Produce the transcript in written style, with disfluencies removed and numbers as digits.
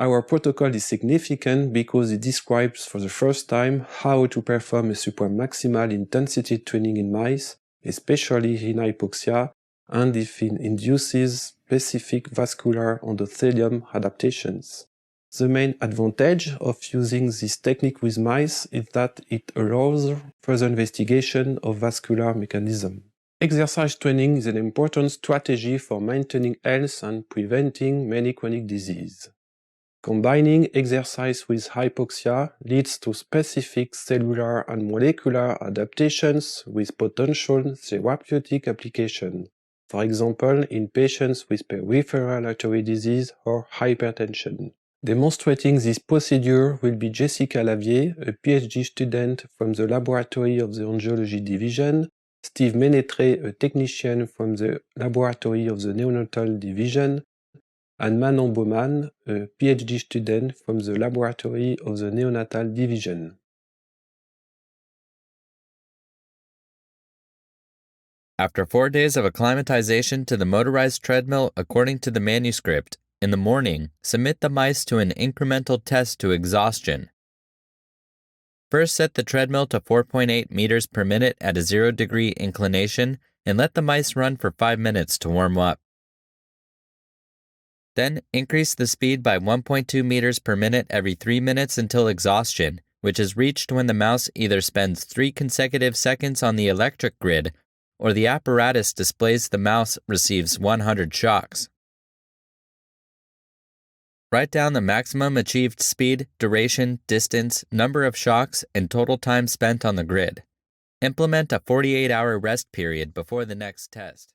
Our protocol is significant because it describes for the first time how to perform a supramaximal intensity training in mice, especially in hypoxia, and if it induces specific vascular endothelium adaptations. The main advantage of using this technique with mice is that it allows further investigation of vascular mechanism. Exercise training is an important strategy for maintaining health and preventing many chronic diseases. Combining exercise with hypoxia leads to specific cellular and molecular adaptations with potential therapeutic application, for example in patients with peripheral artery disease or hypertension. Demonstrating this procedure will be Jessica Lavier, a PhD student from the laboratory of the Angiology division, Steve Ménetrey, a technician from the laboratory of the Neonatal division, and Manon Beaumann, a PhD student from the laboratory of the Neonatal division. After 4 days of acclimatization to the motorized treadmill according to the manuscript, in the morning, submit the mice to an incremental test to exhaustion. First, set the treadmill to 4.8 meters per minute at a 0-degree inclination and let the mice run for 5 minutes to warm up. Then, increase the speed by 1.2 meters per minute every 3 minutes until exhaustion, which is reached when the mouse either spends 3 consecutive seconds on the electric grid or the apparatus displays the mouse receives 100 shocks. Write down the maximum achieved speed, duration, distance, number of shocks, and total time spent on the grid. Implement a 48-hour rest period before the next test.